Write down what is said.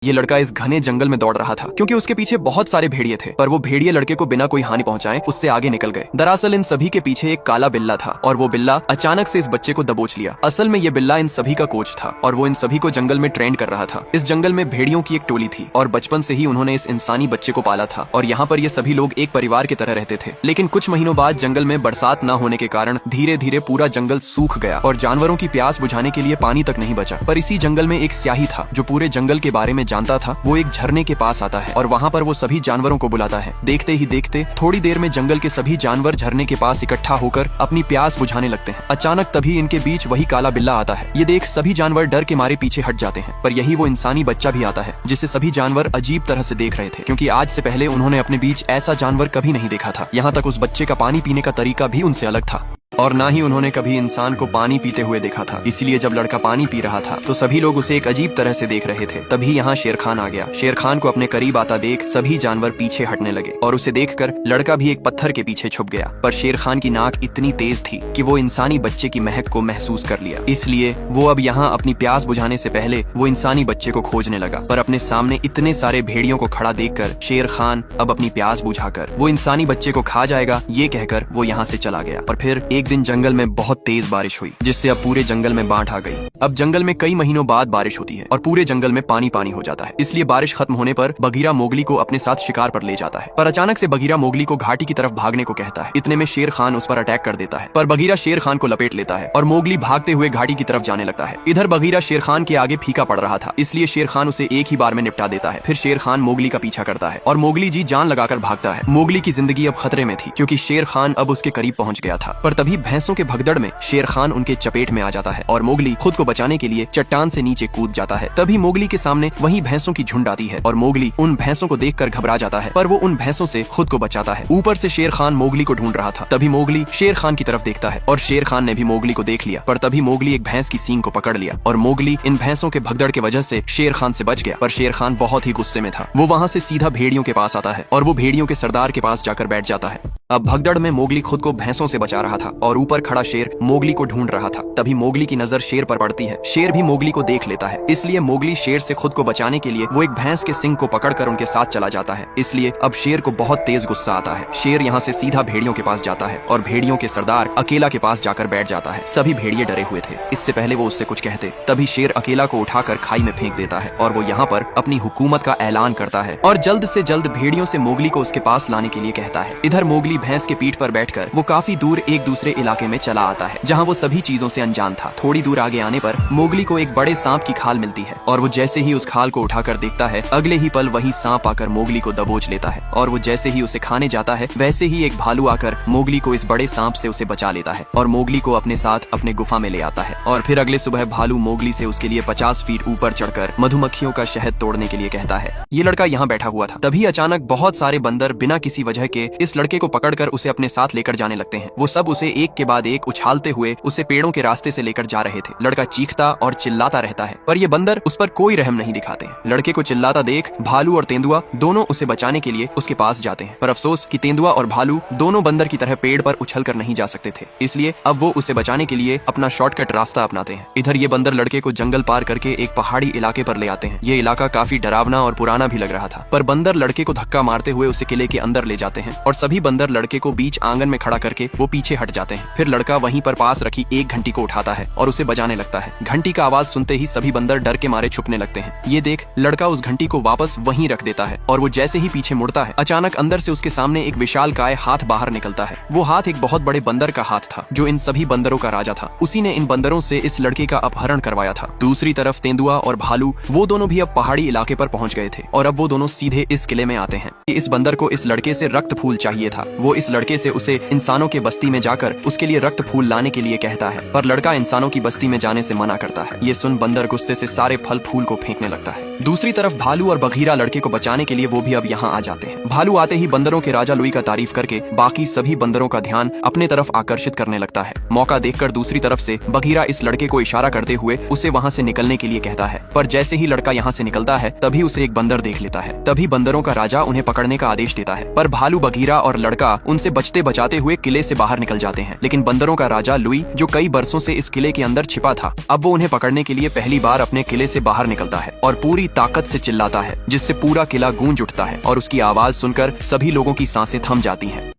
ये लड़का इस घने जंगल में दौड़ रहा था क्योंकि उसके पीछे बहुत सारे भेड़िए थे, पर वो भेड़िए लड़के को बिना कोई हानि पहुंचाए उससे आगे निकल गए। दरअसल इन सभी के पीछे एक काला बिल्ला था और वो बिल्ला अचानक से इस बच्चे को दबोच लिया। असल में ये बिल्ला इन सभी का कोच था और वो इन सभी को जंगल में ट्रेंड कर रहा था। इस जंगल में भेड़ियों की एक टोली थी और बचपन से ही उन्होंने इस इंसानी बच्चे को पाला था और यहाँ पर ये सभी लोग एक परिवार की तरह रहते थे। लेकिन कुछ महीनों बाद जंगल में बरसात न होने के कारण धीरे धीरे पूरा जंगल सूख गया और जानवरों की प्यास बुझाने के लिए पानी तक नहीं बचा। पर इसी जंगल में एक स्याही था जो पूरे जंगल के बारे में जानता था। वो एक झरने के पास आता है और वहाँ पर वो सभी जानवरों को बुलाता है। देखते ही देखते थोड़ी देर में जंगल के सभी जानवर झरने के पास इकट्ठा होकर अपनी प्यास बुझाने लगते हैं। अचानक तभी इनके बीच वही काला बिल्ला आता है। ये देख सभी जानवर डर के मारे पीछे हट जाते हैं, पर यही वो इंसानी बच्चा भी आता है जिसे सभी जानवर अजीब तरह से देख रहे थे, क्योंकि आज से पहले उन्होंने अपने बीच ऐसा जानवर कभी नहीं देखा था। यहाँ तक उस बच्चे का पानी पीने का तरीका भी उनसे अलग था और ना ही उन्होंने कभी इंसान को पानी पीते हुए देखा था। इसलिए जब लड़का पानी पी रहा था तो सभी लोग उसे एक अजीब तरह से देख रहे थे। तभी यहाँ शेर खान आ गया। शेर खान को अपने करीब आता देख सभी जानवर पीछे हटने लगे और उसे देखकर लड़का भी एक पत्थर के पीछे छुप गया। पर शेर खान की नाक इतनी तेज थी कि वो इंसानी बच्चे की महक को महसूस कर लिया। इसलिए वो अब यहाँ अपनी प्यास बुझाने से पहले वो इंसानी बच्चे को खोजने लगा। पर अपने सामने इतने सारे भेड़ियों को खड़ा देखकर शेर खान अब अपनी प्यास बुझाकर वो इंसानी बच्चे को खा जाएगा ये कहकर वो यहाँ से चला गया। और फिर एक दिन जंगल में बहुत तेज बारिश हुई जिससे अब पूरे जंगल में बाढ़ आ गई। अब जंगल में कई महीनों बाद बारिश होती है और पूरे जंगल में पानी पानी हो जाता है। इसलिए बारिश खत्म होने पर बगीरा मोगली को अपने साथ शिकार पर ले जाता है। पर अचानक से बगीरा मोगली को घाटी की तरफ भागने को कहता है। इतने में शेर खान उस पर अटैक कर देता है, पर बगीरा शेर खान को लपेट लेता है और मोगली भागते हुए घाटी की तरफ जाने लगता है। इधर बगीरा शेर खान के आगे फीका पड़ रहा था, इसलिए शेर खान उसे एक ही बार में निपटा देता है। फिर शेर खान मोगली का पीछा करता है और मोगली जी जान लगाकर भागता है। मोगली की जिंदगी अब खतरे में थी क्योंकि शेर खान अब उसके करीब पहुंच गया था। पर तभी भैंसों के भगदड़ में शेर खान उनके चपेट में आ जाता है और मोगली खुद को बचाने के लिए चट्टान से नीचे कूद जाता है। तभी मोगली के सामने वही भैंसों की झुंड आती है और मोगली उन भैंसों को देखकर घबरा जाता है, पर वो उन भैंसों से खुद को बचाता है। ऊपर से शेर खान मोगली को ढूंढ रहा था। तभी मोगली शेर खान की तरफ देखता है और शेर खान ने भी मोगली को देख लिया। पर तभी मोगली एक भैंस की सींग को पकड़ लिया और मोगली इन भैंसों के भगदड़ के वजह से शेर खान से बच गया। पर शेर खान बहुत ही गुस्से में था। वो वहाँ से सीधा भेड़ियों के पास आता है और वो भेड़ियों के सरदार के पास जाकर बैठ जाता है। अब भगदड़ में मोगली खुद को भैंसों से बचा रहा था और ऊपर खड़ा शेर मोगली को ढूंढ रहा था। तभी मोगली की नजर शेर पर पड़ती है। शेर भी मोगली को देख लेता है, इसलिए मोगली शेर से खुद को बचाने के लिए वो एक भैंस के सिंग को पकड़कर उनके साथ चला जाता है। इसलिए अब शेर को बहुत तेज गुस्सा आता है। शेर यहाँ से सीधा भेड़ियों के पास जाता है और भेड़ियों के सरदार अकेला के पास जाकर बैठ जाता है। सभी भेड़िए डरे हुए थे, इससे पहले वो उससे कुछ कहते। तभी शेर अकेला को उठाकर खाई में फेंक देता है और वो यहाँ पर अपनी हुकूमत का ऐलान करता है और जल्द से जल्द भेड़ियों से मोगली को उसके पास लाने के लिए कहता है। इधर मोगली भैंस के पीठ पर बैठकर वो काफी दूर एक दूसरे इलाके में चला आता है जहाँ वो सभी चीजों से अनजान था। थोड़ी दूर आगे आने पर मोगली को एक बड़े सांप की खाल मिलती है और वो जैसे ही उस खाल को उठाकर देखता है अगले ही पल वही सांप आकर मोगली को दबोच लेता है और वो जैसे ही उसे खाने जाता है वैसे ही एक भालू आकर मोगली को इस बड़े सांप से उसे बचा लेता है और मोगली को अपने साथ अपने गुफा में ले आता है। और फिर अगले सुबह भालू मोगली से उसके लिए 50 फीट ऊपर चढ़कर मधुमक्खियों का शहद तोड़ने के लिए कहता है। ये लड़का यहाँ बैठा हुआ था। तभी अचानक बहुत सारे बंदर बिना किसी वजह के इस लड़के को पकड़कर उसे अपने साथ लेकर जाने लगते हैं। वो सब उसे एक के बाद एक उछालते हुए उसे पेड़ों के रास्ते से लेकर जा रहे थे। लड़का चीखता और चिल्लाता रहता है, पर ये बंदर उस पर कोई रहम नहीं दिखाते। लड़के को चिल्लाता देख भालू और तेंदुआ दोनों उसे बचाने के लिए उसके पास जाते हैं, पर अफसोस कि तेंदुआ और भालू दोनों बंदर की तरह पेड़ पर उछल कर नहीं जा सकते थे, इसलिए अब वो उसे बचाने के लिए अपना शॉर्टकट रास्ता अपनाते हैं। इधर ये बंदर लड़के को जंगल पार करके एक पहाड़ी इलाके पर ले आते हैं। ये इलाका काफी डरावना और पुराना भी लग रहा था, पर बंदर लड़के को धक्का मारते हुए उसे किले के अंदर ले जाते हैं और सभी बंदर लड़के को बीच आंगन में खड़ा करके वो पीछे हट जाते हैं। फिर लड़का वहीं पर पास रखी एक घंटी को उठाता है और उसे बजाने लगता है। घंटी का आवाज सुनते ही सभी बंदर डर के मारे छुपने लगते हैं। ये देख लड़का उस घंटी को वापस वहीं रख देता है और वो जैसे ही पीछे मुड़ता है अचानक अंदर से उसके सामने एक विशालकाय हाथ बाहर निकलता है। वो हाथ एक बहुत बड़े बंदर का हाथ था जो इन सभी बंदरों का राजा था। उसी ने इन बंदरों से इस लड़के का अपहरण करवाया था। दूसरी तरफ तेंदुआ और भालू वो दोनों भी अब पहाड़ी इलाके पर पहुंच गए थे और अब वो दोनों सीधे इस किले में आते हैं। इस बंदर को इस लड़के से रक्त फूल चाहिए था। वो इस लड़के से उसे इंसानों के बस्ती में जाकर उसके लिए रक्त फूल लाने के लिए कहता है, पर लड़का इंसानों की बस्ती में जाने से मना करता है। ये सुन बंदर गुस्से से सारे फल फूल को फेंकने लगता है। दूसरी तरफ भालू और बघीरा लड़के को बचाने के लिए वो भी अब यहाँ आ जाते हैं। भालू आते ही बंदरों के राजा लुई का तारीफ करके बाकी सभी बंदरों का ध्यान अपने तरफ आकर्षित करने लगता है। मौका देखकर दूसरी तरफ से बघीरा इस लड़के को इशारा करते हुए उसे वहाँ से निकलने के लिए कहता है, पर जैसे ही लड़का यहाँ से निकलता है तभी उसे एक बंदर देख लेता है। तभी बंदरों का राजा उन्हें पकड़ने का आदेश देता है, पर भालू बघीरा और लड़का था उनसे बचते बचाते हुए किले से बाहर निकल जाते हैं। लेकिन बंदरों का राजा लुई, जो कई बरसों से इस किले के अंदर छिपा था, अब वो उन्हें पकड़ने के लिए पहली बार अपने किले से बाहर निकलता है और पूरी ताकत से चिल्लाता है, जिससे पूरा किला गूंज उठता है और उसकी आवाज सुनकर सभी लोगों की सांसें थम जाती हैं।